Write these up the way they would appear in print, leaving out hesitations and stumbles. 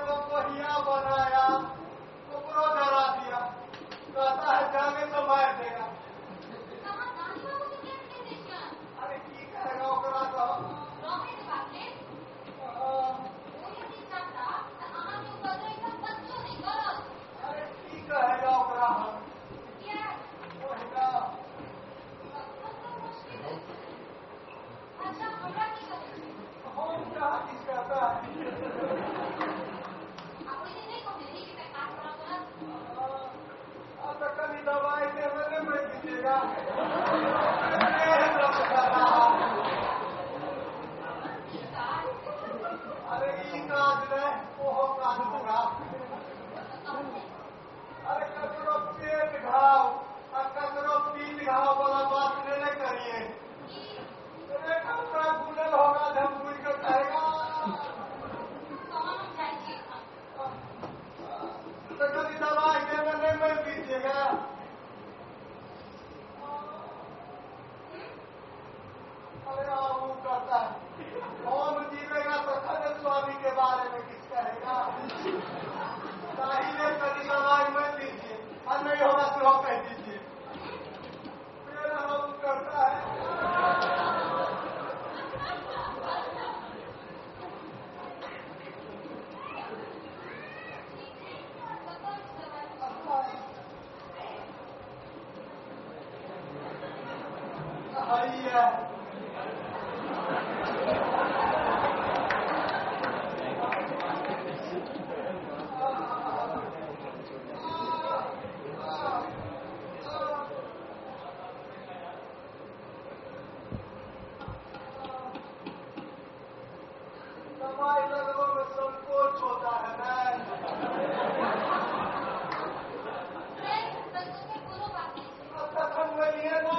को कोहिया बनाया, कुकरो डरा दिया, कहता है जाने तो मार देगा। अरे की कहेगा ओकरा तो अरे की कहेगा ओकरा हम हम कहाँ किस कहता है। तो कभी दवाई देने में मैं दीजिएगा। अरे ये काज है वो काज होगा। अरे ककरो पेट घाव और ककरो पीठ घाव वाला बात नहीं करिए। कपड़ा भूलल होगा जब भूल कर कहेगा तो कभी दवाई देने नहीं मैं दीजिएगा। अरे वो कहता है कौन जीवेगा तो खड़े स्वामी के बारे में किस कहेगा। चाहिए कभी दवाई मत दीजिए और नहीं होगा तो कह दीजिए। मेरा हम करता है दवाई लगने में संकोच होता है ना। तखन बोलिए ना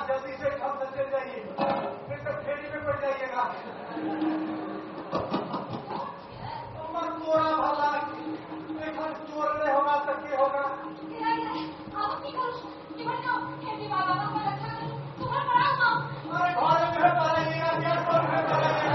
जल्दी से घर से चल जाइए, फिर तक फेरी में पड़ जाइएगा। मत चोरा भला, देखा चोर नहीं होगा तो क्या होगा। अरे घर में पड़ेगा क्या घर में पड़ेगा।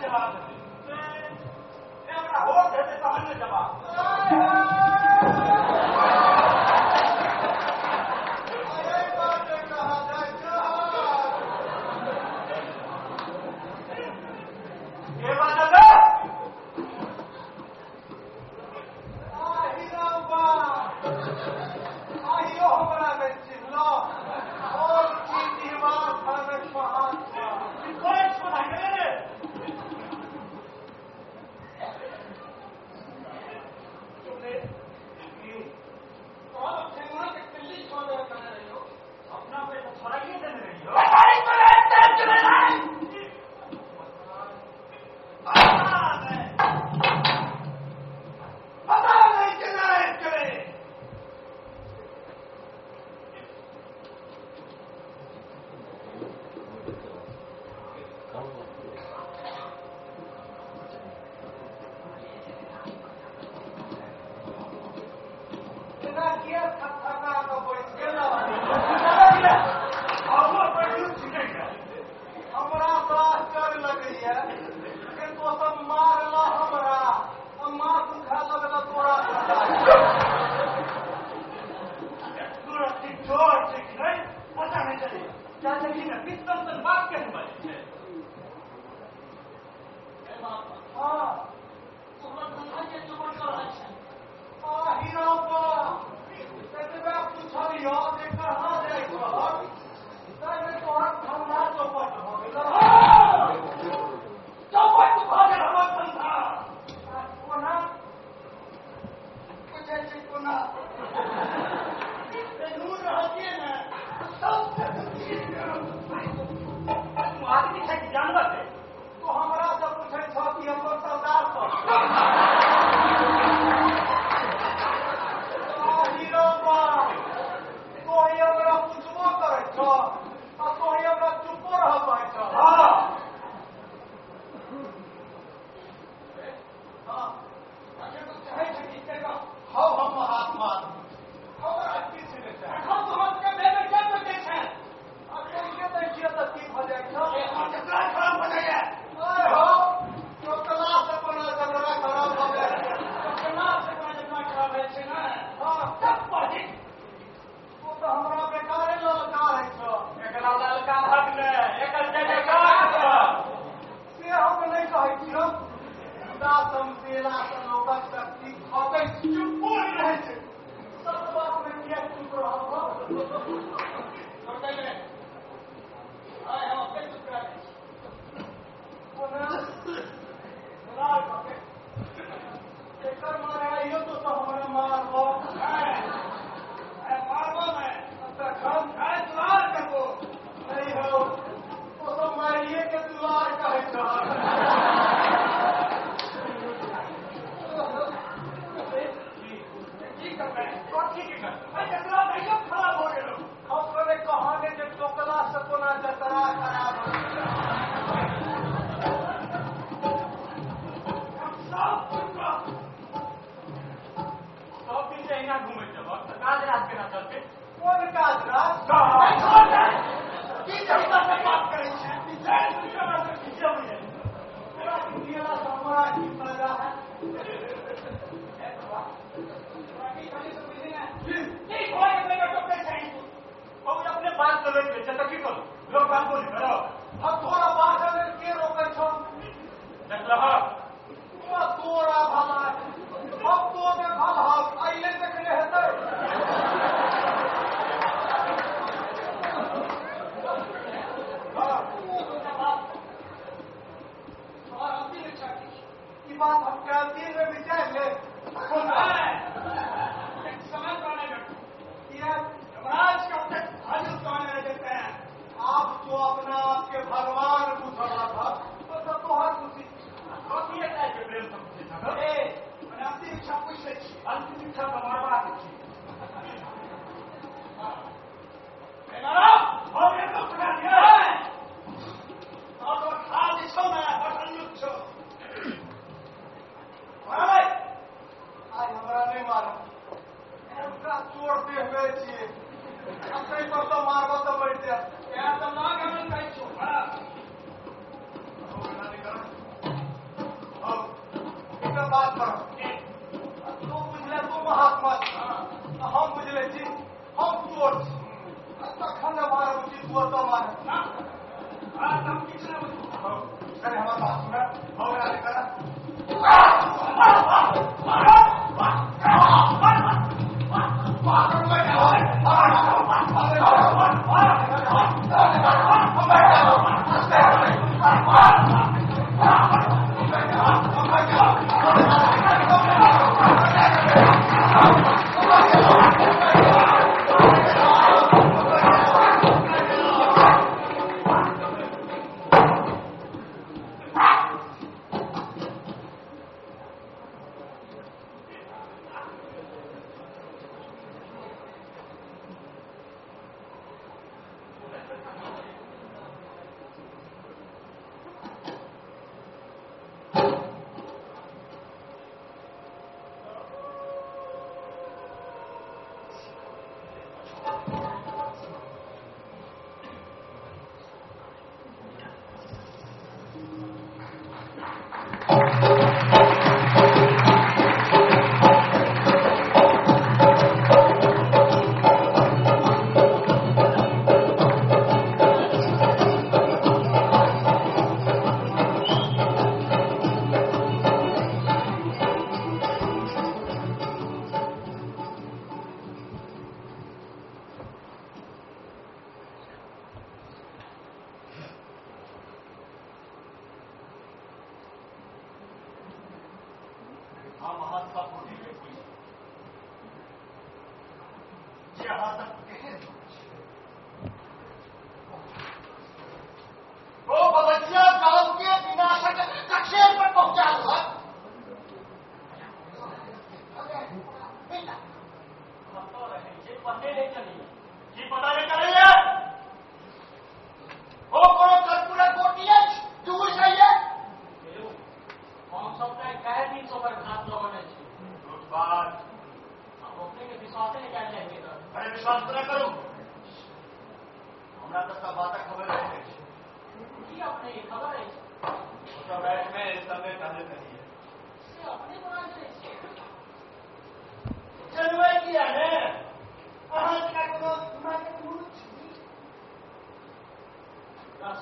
जवाब नेता समझेला से लोगक शक्ति खपे चुप बोल रहे थे सब बात में किया चुप रहा छोटे में आए हम अपने चुप रहे लाल पके एकर मारे आइयो तो हमारे मारबो मारबो मैं हम खाए दुलार करबो नहीं हो तो सब मारिए के दुलार कहे छ कहानी के टोकला से कोना जतरा खराब सब दिन से यहाँ घूमे जब काज रात के ना चलते कौन काज रात बात करे हमारा की फायदा है अपने बात चले तो करो लोग बात बोले करो अब थोड़ा बात के रोके छो देख रहा तोरा भला अब तो में भला आइले देखने हेतै और अंतिम इच्छा की बात हम कैंटीन में विचार ले समय पाने में यमराज कब तक हाजिर करने में देते हैं आप जो अपना आपके भगवान पूछ रहा था तो हर खुशी के प्रेम से पूछे था अंतिम इच्छा पूछ रही अंतिम इच्छा हमारा बात अच्छी और खाली छो में बटन छो आज हमारा नहीं मारो उनका चोरते हुए छे अपने पर तो मारबो तो बैठ जा यार तो ना गमन कहि छो एक बात करो तू बुझले तू महात्मा हम बुझले छी हम चोर छी तखन हमारा उचित हुआ तो मारे ना हम किछ ना करे हमारा बात सुना हो गया करा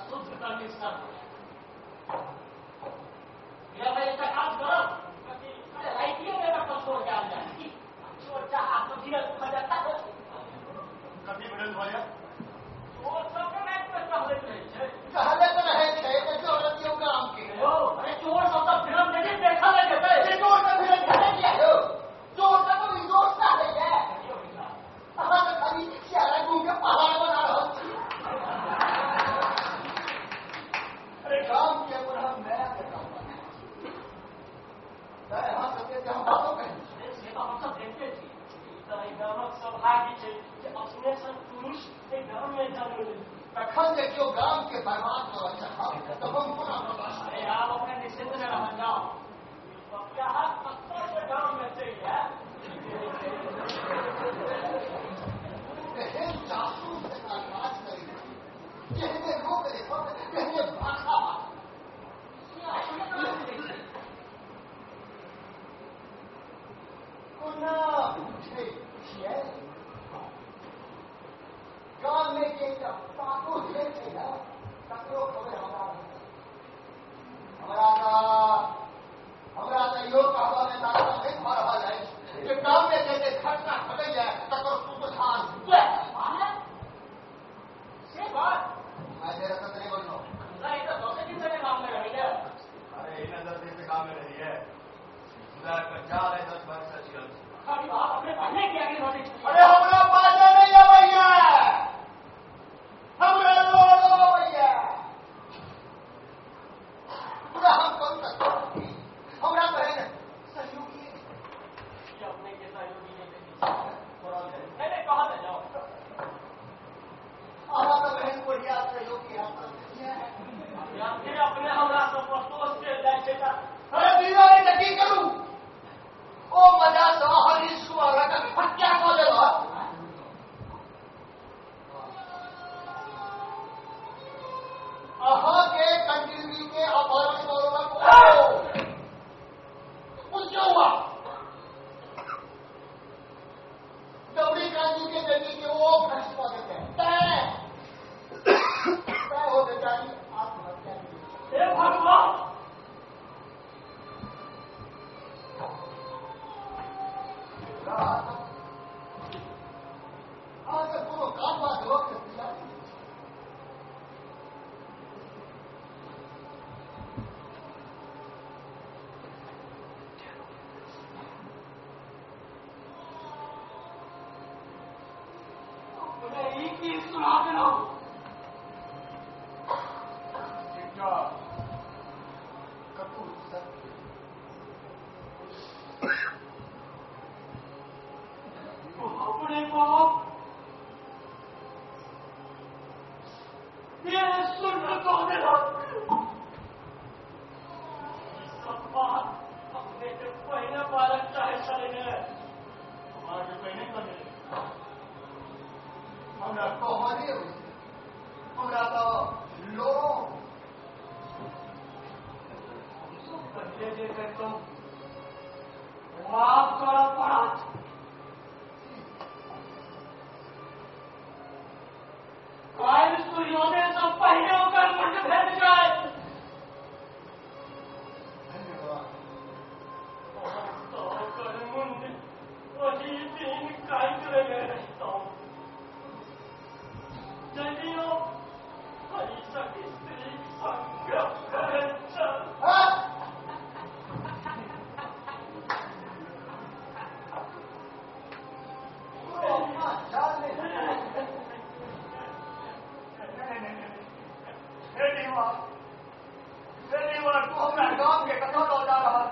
शुद्ध करने मेरा भाई इसका काम करो से हम बातों कहें से तो हम सब देखते थे गाँवक सौभाग्य है कि अपने सब पुरुष एक गाँव में जन्म ले तखन देखियो गांव के बर्बाद तो अच्छा तो हम पुनः बर्बाद अरे आप अपने निश्चिंत में रह जाओ यहाँ पत्थर से गाँव में से है जासूस से राज करेगी कहने लोग देखो कहने भाषा गांव में के पाको ढेर थे ना तकरो खबर हमारा तो यो कहवा में दादा नहीं भर रहा है कि गांव में के घटना घटे जाए तकर सुधार से बात आज रतन नहीं बोलो नहीं तो 2 दिन से काम में रही है अरे इन 10 दिन से काम में रही है सुधार का चाल है 10 वर्ष से चिकन खाली बात अपने पढ़ने की आगे बढ़ी अरे हमरा बाजा नहीं है भैया हमरा लोड़ो भैया पूरा हम कौन सकते हमरा बहन सहयोगी ये अपने के सहयोगी नहीं कहा था जाओ हमारा बहन को याद सहयोगी है या फिर अपने हमरा सब दोस्त के जाए छेता अरे बीरो ने नकी करू ओ मजा तो हरी सुअर का फट्टा को ले लो आहा के कंटिन्यू के अपहरण वालों को क्या हुआ दौड़ी गांधी के बेटी के वो भ्रष्ट पा देते हैं तय हो बेचारी आत्महत्या की हे भगवान आज पूरा काम बात वक्त दिया की सुना देना कपूर सत्य अपने बाप ये सुन को देना सब बात अपने के पहले बालक चाहे चले गए हमारे पहले बने हमरा कहने हमरा तो लो पहले देखे तो वाप करा पड़ा काल सूर्योदय से पहले होकर मुंड भेज जाए धन्यवाद तो कर मुंड वही दिन काट रहे रहता हूँ जलियो हरी सभी स्त्री संग करे चल गांव के कथा तो जा रहा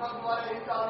तुम्हारे काम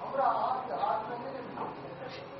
हमरा हाथ में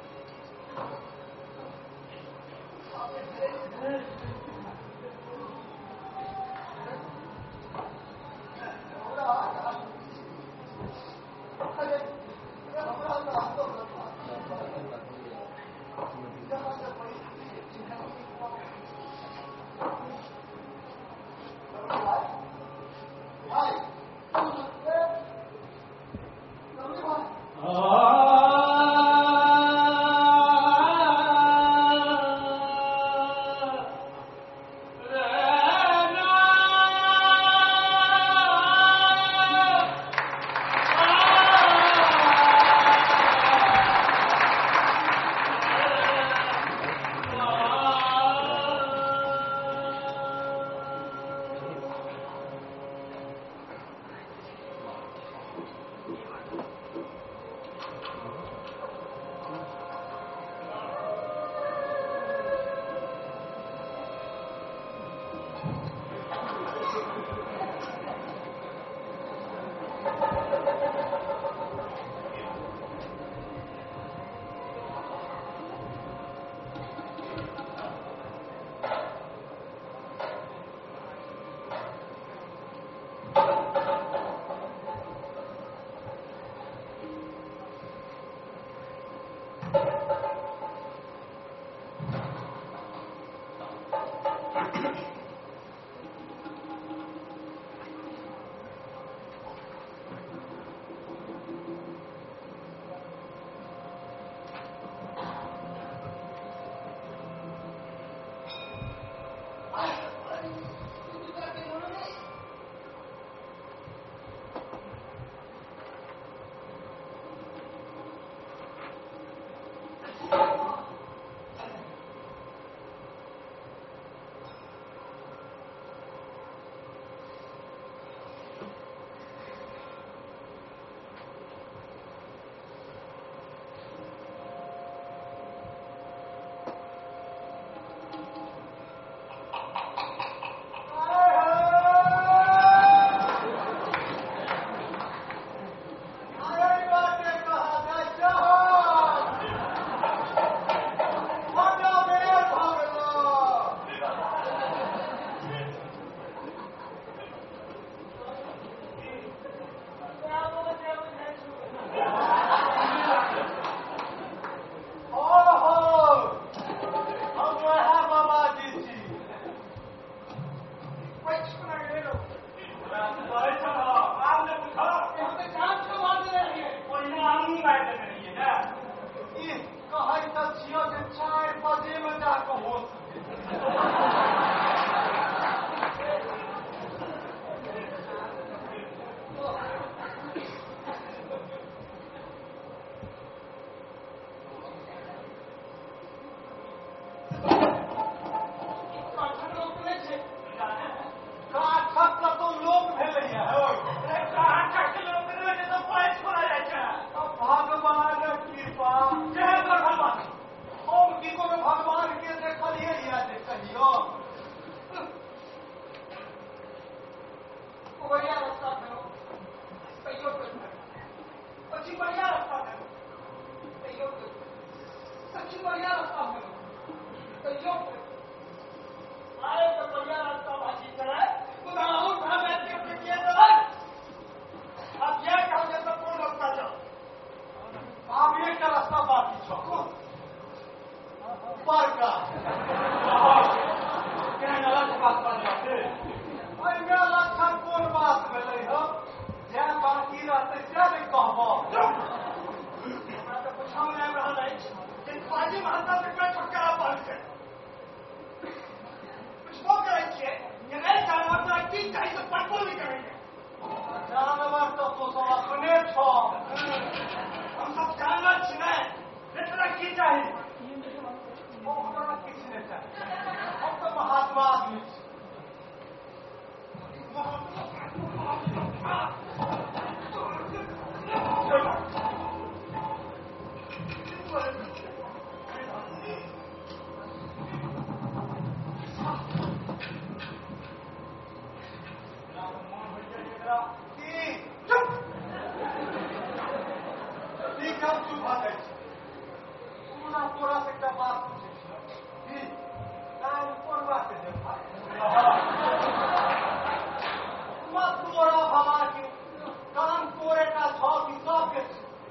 अच्छी बढ़िया रास्ता है कहियो आए तो बढ़िया रास्ता बाजी करे खुदाओं का बैठ के किए तो अब ये कहो कि सब कौन रास्ता जाओ आप एक का रास्ता बाकी छो ऊपर का क्या अलग बात बन जाते अन्य लक्षण कौन बात मिले हो जे बाकी रहते क्या नहीं कहबो हमरा तो पूछा नहीं रहा है कि बाजी महत्ता से क्या छुटकारा पाते वो करेंगे कि नए जानवर को की चाहिए तो पटको भी करेंगे जानवर तो सब अपने छो हम सब जानवर छिने इतना की चाहिए वो हमरा किसी ने चाहिए हम तो महात्मा आदमी पूरा से क्या बात पूछे कौन बात है मत तोड़ा भवा के कान तोड़े का छो की सब के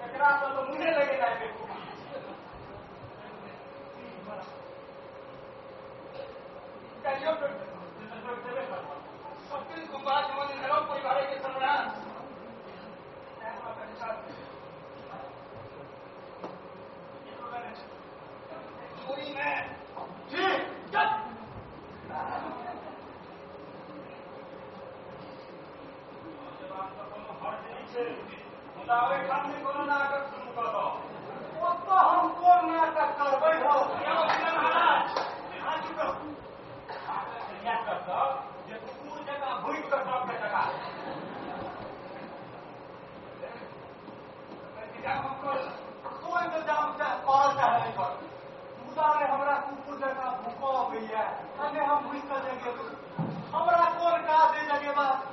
एकरा तो मुझे लगे जाए कहियो सबके गुम्बाज मन नरो परिवार के सर्वनाश चोरी में जी मुदावे खाने को नाटक शुरू कर दो वो तो हम कौन नाटक करबे हो महाराज हाँ चुको याद कर दो जे कुकुर जगह भूल कर सब के जगह कोई इंतजाम कर चाहे कर मुदावे हमरा कुकुर जगह भूखो भैया अने हम भूल कर देंगे हमरा कौन का दे जगह बात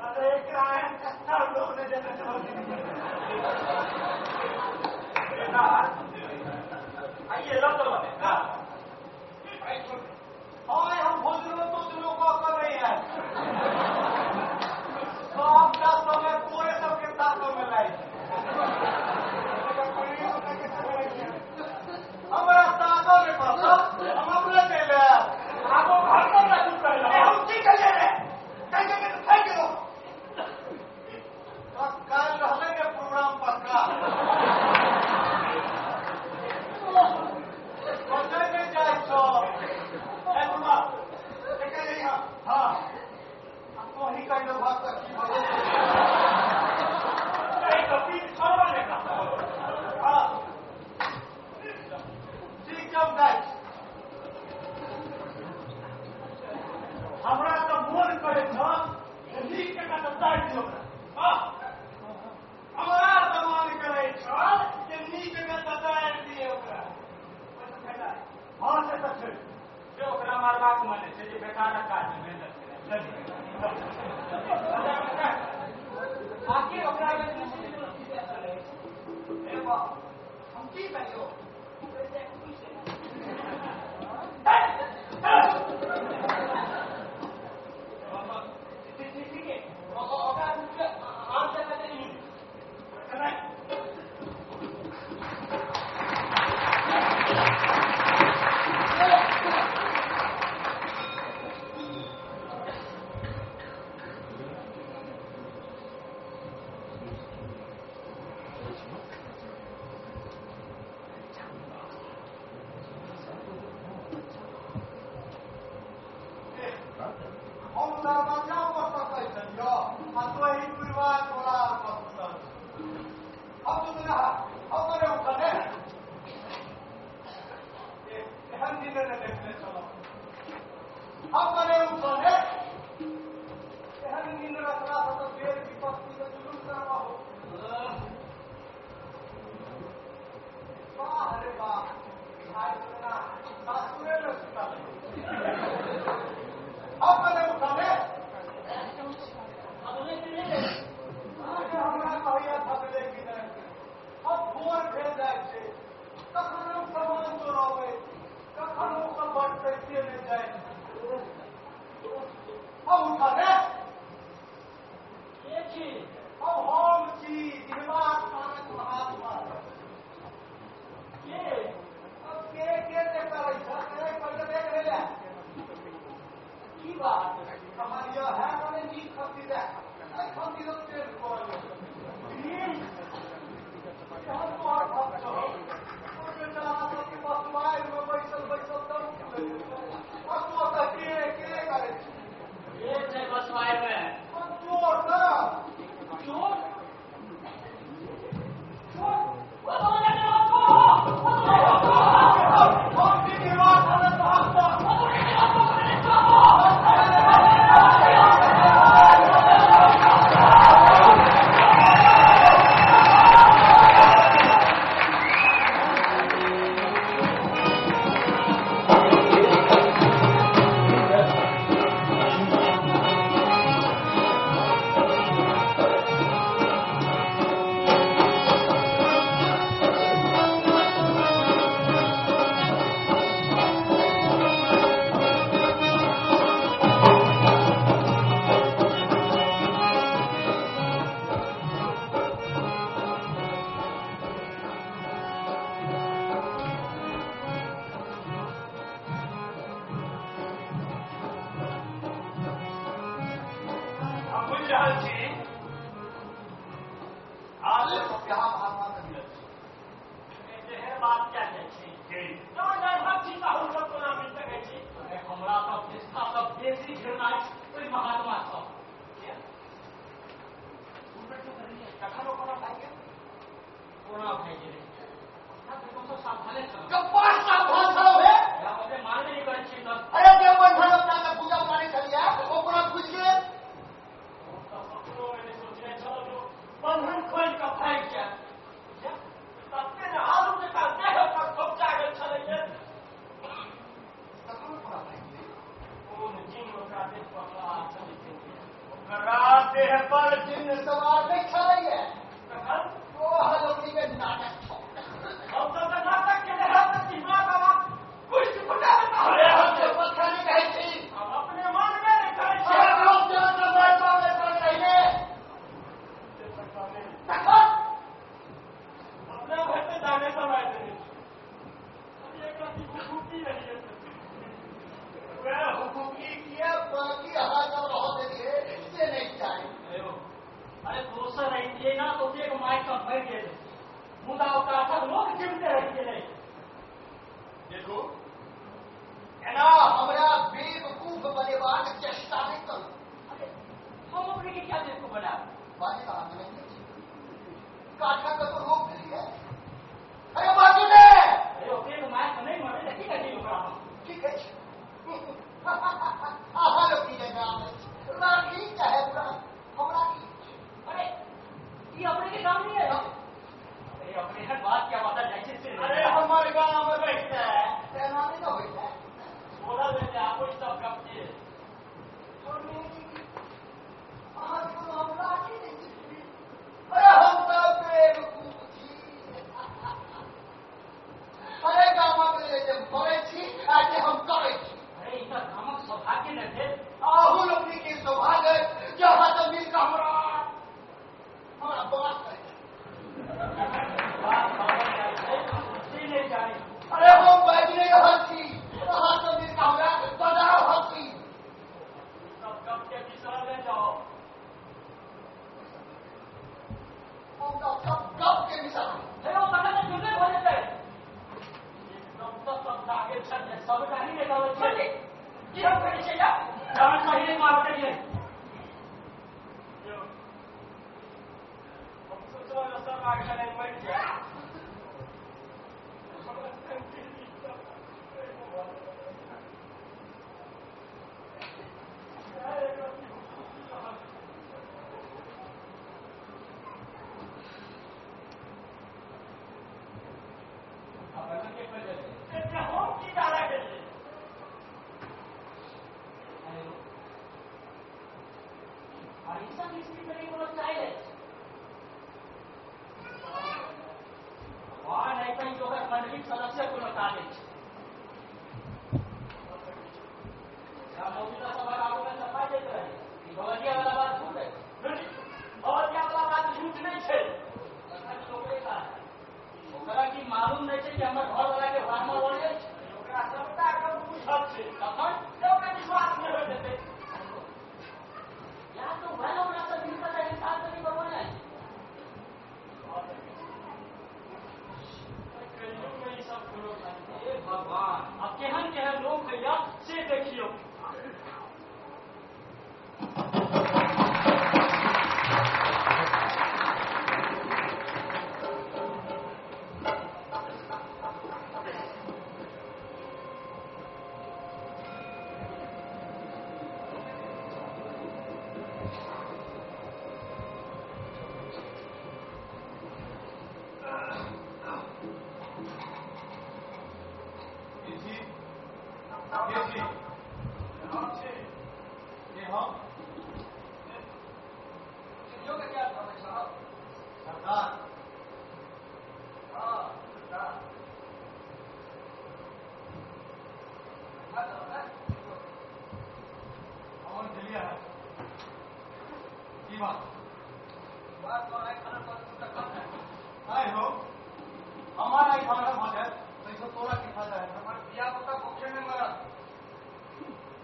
अरे क्राइम करता लोग ने जगह आइए लो तो हाँ हम भोजनों तो दिनों को कर रहे हैं सबका समय पूरे सबके साथों में लाई हमारा साथों में पड़ता हम अपने ले ले आपको घर पर ना चुप कर हम की कर ले रहे कहीं तो फेंक दो कल रहने के प्रोग्राम पक्का सोचे में जाए छो हाँ आपको ही कर दो बात की हाँ ठीक जब जाए हमरा तो मन करे था नीक के का दाई दियो हमरा तो मन करे था कि नीक के का दाई दियो ओकरा हां से तो छै जे ओकरा मारबाक माने छै जे बेकार काज मेहनत करे आखिर ओकरा में ए बा हम की कहियो अपने जाए हम उठा रे ये छी हम छी दिमाग तारक महात्मा ये अब के देखता रही सर पहले देख ले ले की बात हमारी यह है मैंने नींद खपती है खपती तो तेल को हम तो हर भक्त हो और बेटा सबके पास मार में बैसल तब और तो तक के करे ये से बसवाए में चोर ना चोर मंडलिक सदस्य को बता दे बात बात तो आए खाना पर तू तक है आए हो हमारा ही खाना भाग है तो तोरा की खाता है हमार दिया पुता भूखे में मरा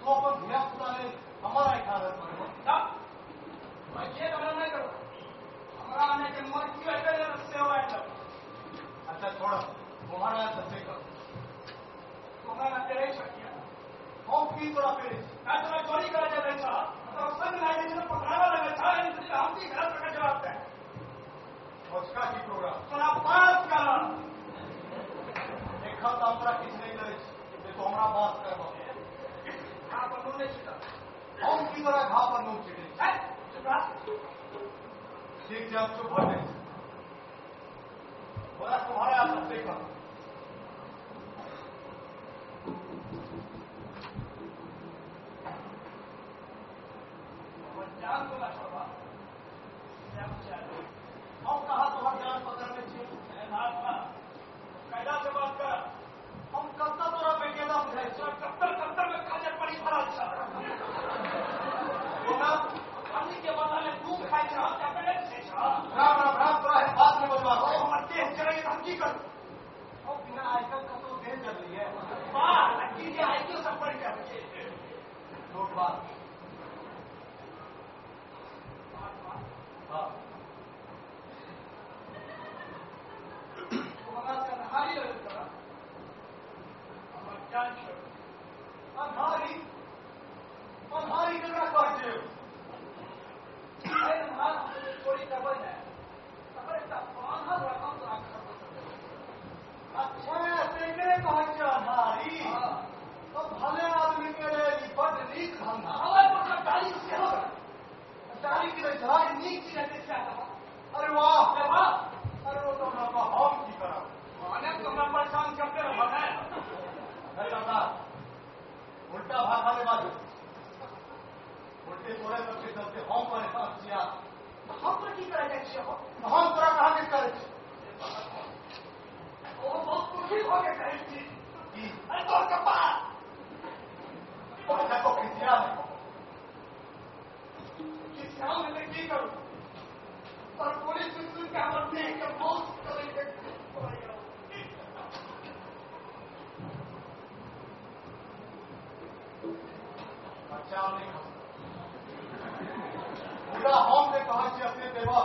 तो अपन धिया पुता ने हमारा ही खाना पर मैं ये गलत नहीं करूँ हमारा आने के मर क्यों ऐसे रस्ते हुआ है अच्छा छोड़ो तुम्हारा सबसे करो तुम्हारा तेरे ही शक्ति है हम की तोरा पेड़ मैं तुम्हें चोरी करा जाता था तो संग लाए जिसने पकड़ावा लगा था इसलिए हम की घर का जवाब है उसका की प्रोग्राम तोरा पास करा देखा तो हमरा किस नहीं करे ये तो हमरा बात करबो हां पर मुंह नहीं छिटा हम की तरह घा पर नून छिटे है चुप रह ठीक जब चुप हो जाए बोला तुम्हारा सबसे करो जान को ना छोड़ा हम कहा तुम्हारे जान पकड़ने चाहिए महात्मा कैदा से बात कर हम कब तक तोरा बेकेदा बुझाई कत्तर में काजे पड़ी बड़ा अच्छा बोला पानी के बदले दूध खाई था क्या करे से राम राम राम तोरा है बात में बजवा ओ हमर देह चले हम की कर हम बिना आइकन का तो देह जल रही है वाह लड़की के आई क्यों सब पड़ गया मुझे नोट बात हाँ हारी लगा हमर जान छोड़ अंधारी अंधारी जगह कहते अरे मां चोरी करबे है अरे तब पांच रकम तो आखर अच्छा तेरे कहते अंधारी तो भले आदमी के लिए बड़ नीक धंधा हमारे पास गाड़ी से हो दारी की झाड़ी नीक की रहते क्या अरे वाह अरे वाह अरे वो तो हम की करा माने तुम्हें परेशान करते रहो है उल्टा भाषा में बाजू उल्टे तोड़े सबके चलते हम परेशान किया हम पर की करे जाए हो हम तोरा कहा के करे वो बहुत दुखी हो गए कहे थी कि अरे तो कपा पैसा को खिंचिया है कि शाम में की करूं पर पुलिस सुन के हम अपने के बहुत करेंगे अच्छा नहीं खा पूरा हम ने कहा कि अपने देवा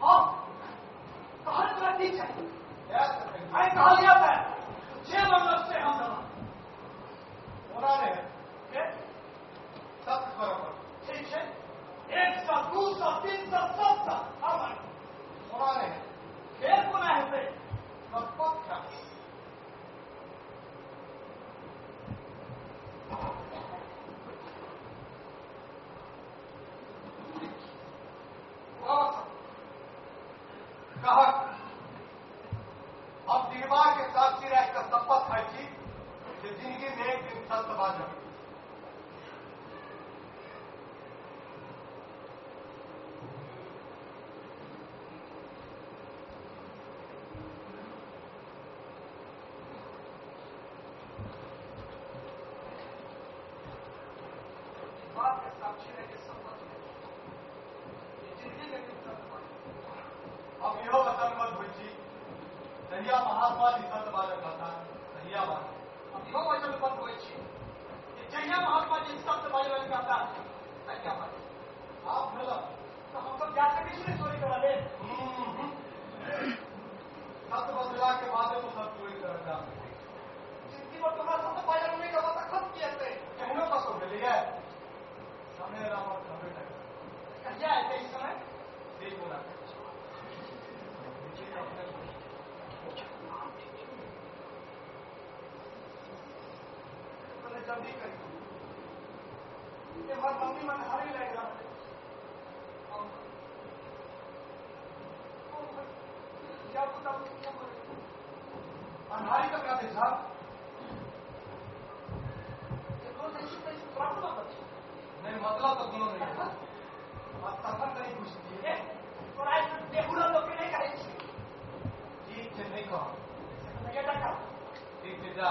हम कहा तो ठीक है मैं मैं कहा लिया था छह मतलब से हम दवा उन्होंने के सख्त बराबर ठीक है 100 200 300 700 हमारे उन्होंने खेल को ना है सब पक्का कहा अब दिलवा के साक्षी रह कर शपथ खाई थी कि जिंदगी में एक दिन सत्य बाज रही बात के साक्षी रह के शपथ जिंदगी में अब यो वचन मत हुई थी दहिया महात्मा जी सत्य बाजक कहता दहिया बात अब यो वचन बंद हुए कि जहिया महात्मा जी सत्य बाजन कहता है क्या बात आप गलत तो हम सब जाकर किसने चोरी करा ले सत्य बदला के बाद तो सब चोरी कर जा जिंदगी में तुम्हारा सत्य बाजन नहीं करवा तो खत्म किया थे कहने का तो मिली है समय रावत समय तक क्या है इस समय ठीक बोला जल्दी करिए ये हर मम्मी मन हारी लग रहा है क्या पता क्या बोले अंधारी का क्या देखा नहीं मतलब तो दोनों नहीं है तथा नहीं पूछती है बेहुला लोग नहीं कहे ठीक से नहीं कहो ये डका ठीक से जा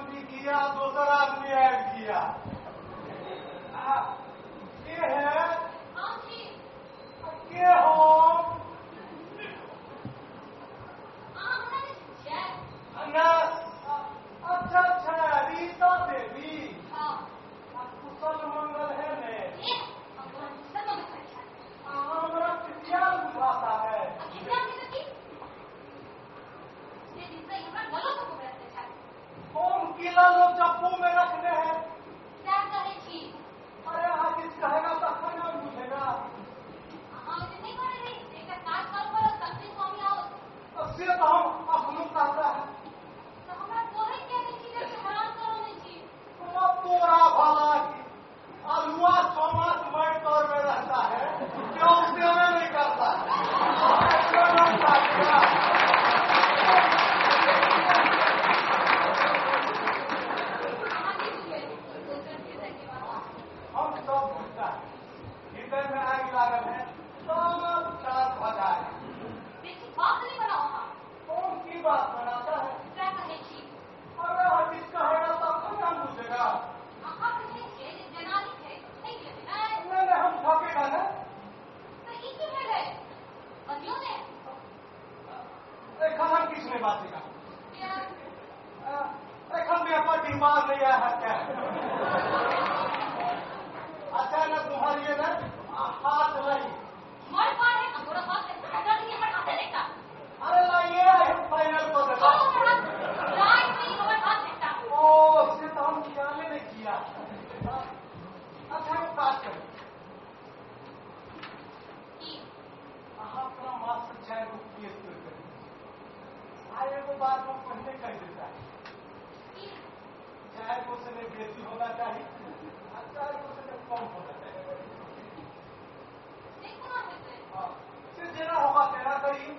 आदमी किया, दूसरा आदमी ऐड किया। ये है के हो अच्छा रीता देवी। कुशल मंगल है ने हमारा कितिया बुझाता है। कौन किला लोग चप्पू में रखने हैं। अरे आज इस कहेगा तो खाना बुझेगा। से तो हम अपनों कहता है तोरा भला की अलुआ समाज मर तौर में रहता है, क्यों सेवा नहीं करता है। हम सब बुझता है, हृदय में आग लागल है, सब चार भजा है। कौन की बात बनाता है। अरे हटिस कहेगा तब तो हम बुझेगा। नहीं हम ठकेगा ना। एखन हम किसने बातेगा। एखन भी अपन बीमार नहीं आया है क्या। अचानक तुम्हारी ना हाथ लगी। अरे लाइए फाइनल कर देगा। ओ से तो हम ख्याल नहीं किया। अच्छा वो काट कर अपना मास्टर चाहे वो केस कर आए वो बात हम पहले कह देता है। चाहे वो से बेसी होना चाहिए, चाहे वो से कम होना चाहिए। हाँ फिर जेना होगा तेरा करिए।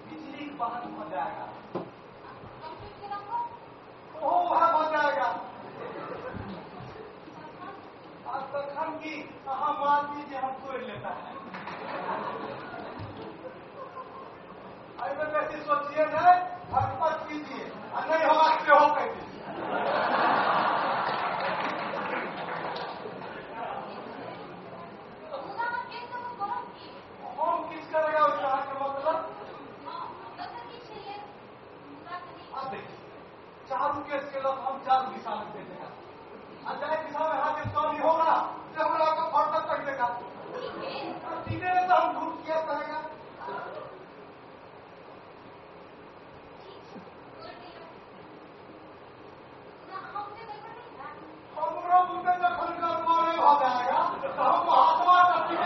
बिजली बहन हो जाएगा। वह हो जाएगा। आज तक हम की हम मान दीजिए हम तोड़ लेता है। ऐसे कैसे सोचिए न भटपट कीजिए और नहीं होगा क्यों हो कह दीजिए। हम किस करेगा उस तरह के मतलब। अब देखिए चारू केस के लोग हम चारू दिशा में दे देगा। अजय दिशा में हाथ स्टॉली होगा जो हम लोग को फट तक देगा। सीधे तो हम घूम किया करेगा। हमरो मुझे जखन कर मोरे हो जाएगा तो हम हाथवा कटी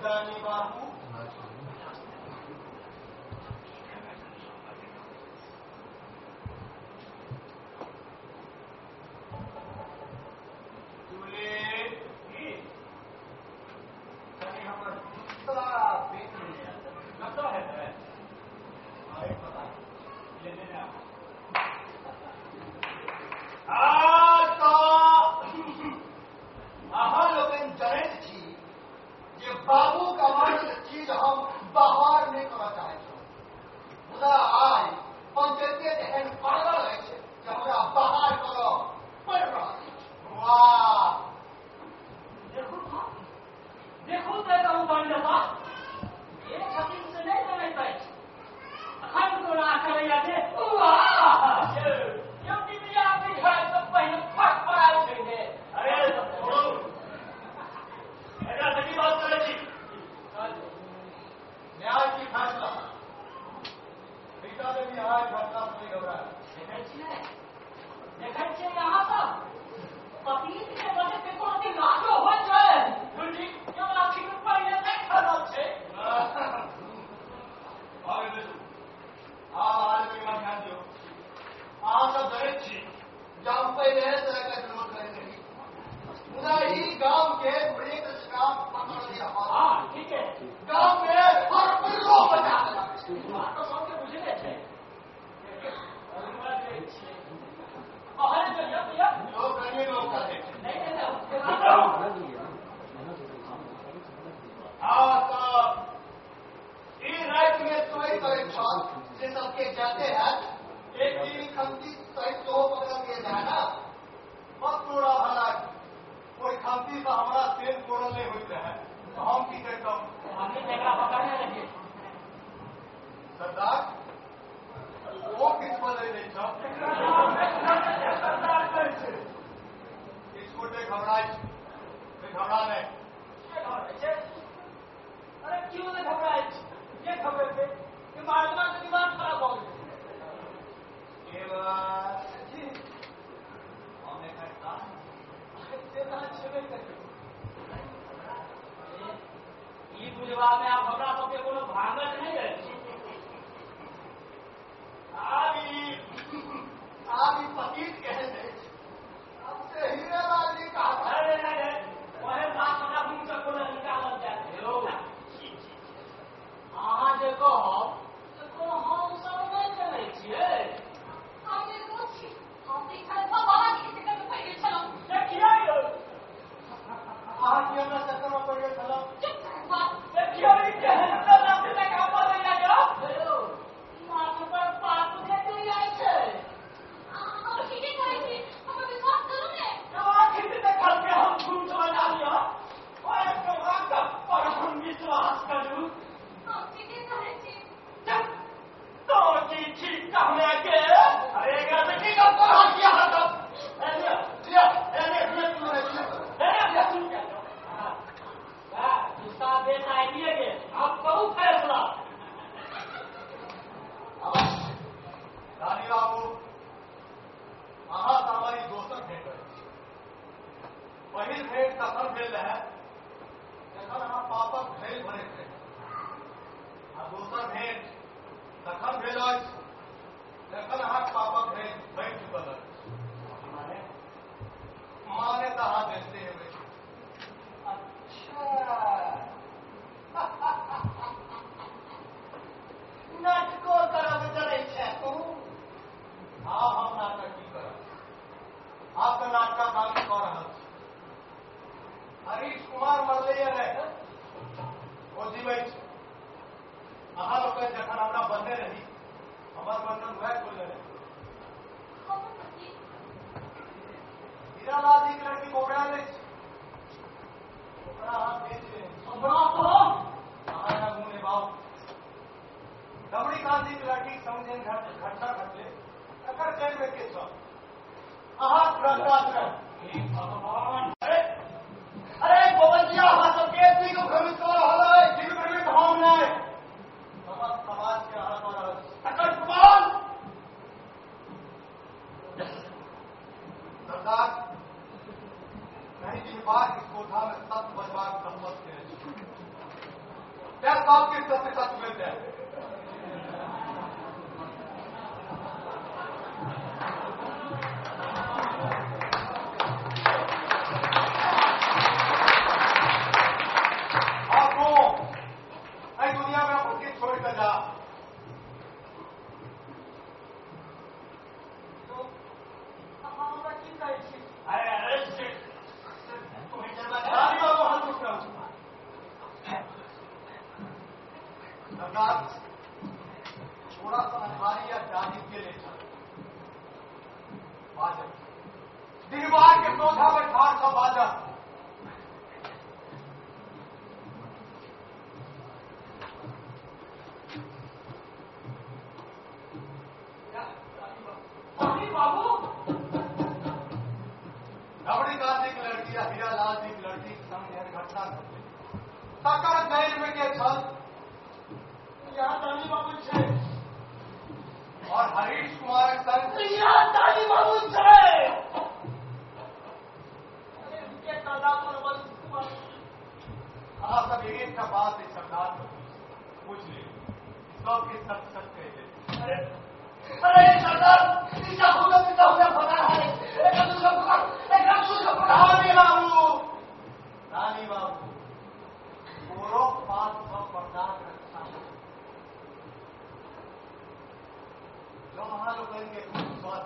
जानी बाबू बाबू का मानल चीज हम बाहर नहीं करना चाहते मुदा आइ पंचायती एहन पागल है कि हमरा बाहर करो पड़ रहा है। वाह देखू तो कहूँ पंडिता एक छतीन से नहीं बने पाए अखंड को ना करैया थे क्योंकि बिया बिछा तो पहले फट पड़ा उठेंगे। अरे ऐसा सही बात करे थी न्याय की फैसला पिता ने भी आज फैसला नहीं घबराया। देखै छियै यहाँ सब पतित के वजह से कोनो दिन लाजो हो जाए गुरुजी क्यों आखिर में पहले नहीं खराब छे आगे देखो आज भी मत ध्यान दियो आज सब जरे छी जब पहले तरह का विरोध करेंगे मुदा ही गांव के बड़े काम पकड़ लिया। हाँ ठीक है गांव में हर कोई लोग बचा बात तो सबके बुझे गए थे बाहर जो यप लोग अन्य लोग का देखे नहीं हाँ तो इस रात में सोई परीक्षा से सबके जाते हैं एक दिन खमती सहित तो पकड़ के जाना मत तोड़ा भला कोई खांसी से हमारा तेल तोड़ल नहीं होते हैं तो हम की कहता हूँ आगे जगह पकड़ने लगे सरदार वो किस बदले नहीं था इस छोटे घबरा नहीं अरे क्यों नहीं घबराए ये खबर थे कि महात्मा का दिमाग खराब हो गया हमने कहा ई बुझवा में आप हमरा सबके कोनो भांगत नहीं है आप ही पतित कहते अब से हीरालाल जी कहा अरे नहीं वही बात हमरा मुंह से कोनो निकालल जाते हो अहाँ जे कहब से कोनो हम सब नहीं जानै छियै आगे रोची हम देखल बाबा की से कर पहिले चलो देखिए यौ आज की हमरा चक्कर में पड़ गए चलो चुप कर बात देखिए ई केहन तरह से लगा पड़े लगा हेलो माथ पर पात देख लिया छै हम ठीक है छी हम विश्वास करो ने तो आखिर से देखल के हम झूठ बना लिया और एक बात पर हम विश्वास करूं हम ठीक है छी तो की ठीक कहने के अरे अगर से की कब करा किया तो उसका बेटा आइडिया के आप करूँ फैसला रानी बाबू अहाँ से हमारी दोसर भेंट है पहिल भेंट तखन भेल रहे जखन अहाँ पापक भेल भरे थे आ दोसर भेंट तखन भेल अछि जखन अहाँ पापक भेल भरि चुकल अछि माने तो अहाँ देखते हेबै नाटको करब चले छे तू आब हम नाटक की करब आप तो नाटक काम कऽ रहल छी हरीश कुमार मरले रहे ओ जीवै छै अहाँ लोग जखन हमरा बंधे रही हमर बंधन वह खोलने रहे हम पति हीरालाल जी के लड़की को ओकरा ले ओकरा अहाँ बेच ले हमरा तो अहाँ मुँह ने बाबू दबड़ी कांति के लड़की समझे घटना घटले एकर चल में के सब अहाँ भ्रष्टाचार हे भगवान अरे गोवंजिया अहाँ सबके दिग भ्रमित कऽ रहल अइ दिग भ्रमित हम नहि समस्त समाज के अहाँ कऽ रहल छी एकर प्रमाण सरदार कहीं दिन बाद इस कोठा में सत्य बजबाक सम्मत के थोड़ा सा अन्हारी या जानी के लिए चल बाजन दीवार के सोझा में ठाड़ सा बाजा बाबू रबड़ी गांधी की लड़की या हीरा लाल जी की लड़की के संग यह घटना घटी तकर जेल में के छल यहाँ दानी बाबू छे और हरीश कुमार के संग यहाँ दानी बाबू छे अरे उनके दादा पर बल कुमार हाँ सब एक का बात है सरदार को पूछ ले सब के सच सच कह दे अरे सरदार इसका होगा पता है एक दूसरा रानी बाबू गोरो पास सब बर्दाश्त रखा जो वहां लोग कहेंगे बात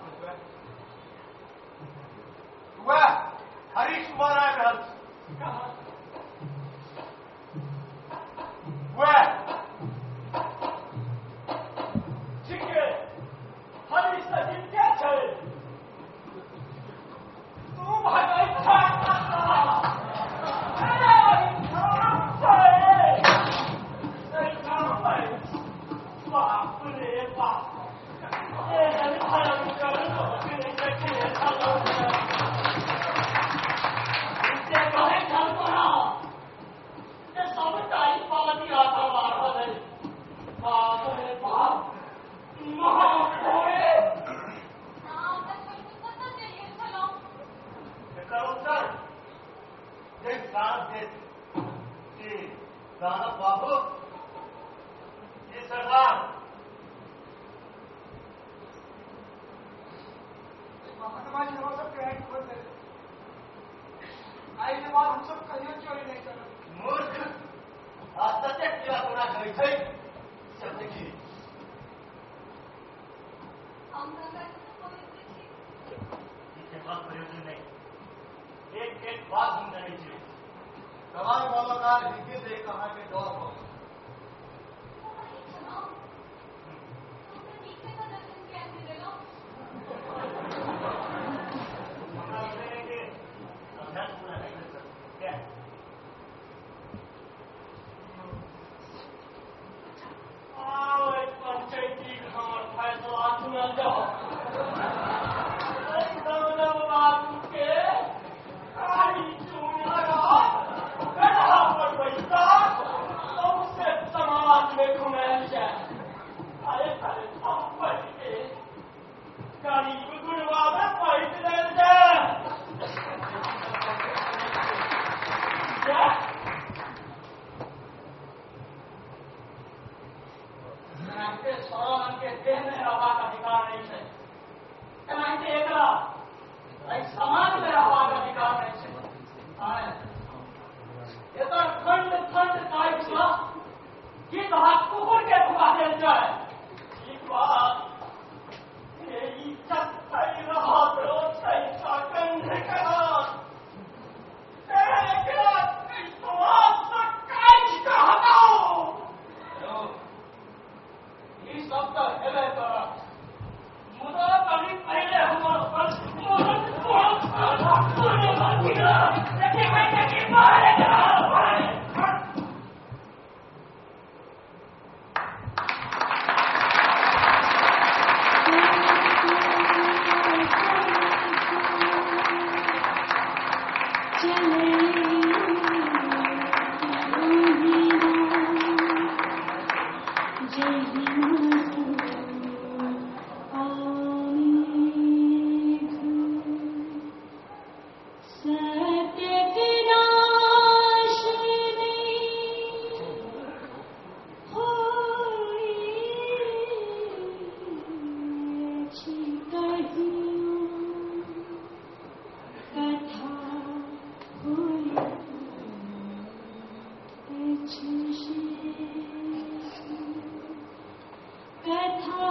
हुआ हरीश कुमार आए रहल हुआ ठीक है हरीश का दिन क्या छे तू भाई बाबू ये सरदार महात्मा जी हम सब ग्रहण खोल दे आई के बाद हम सब कहियो चोरी नहीं करें मूर्ख आज सत्य किया तोरा कही छै सब देखी हम गंगा जी को पवित्र छी इसके बाद प्रयोजन नहीं एक बात हम जानी चाहिए सवाल वालों का हिंदी से कहा के दौर हो पंचायती हमार फैसला सुनल जाओ के समाज में घुमायल जाए अरे गरीब गुरबा में पैस लेल जाए के देह में रहबाक अधिकार नहीं है समाज में रहबाक अधिकार नहीं है एकर खंड खंड काटि कऽ की कहा कुकुर के खुआ देल जाए ई बात इज्जत सही रहत छै सकंध करत समाज से काटि कऽ हटाओ ई सब तऽ हेबे करत मुदा कभी पहले हमर कथा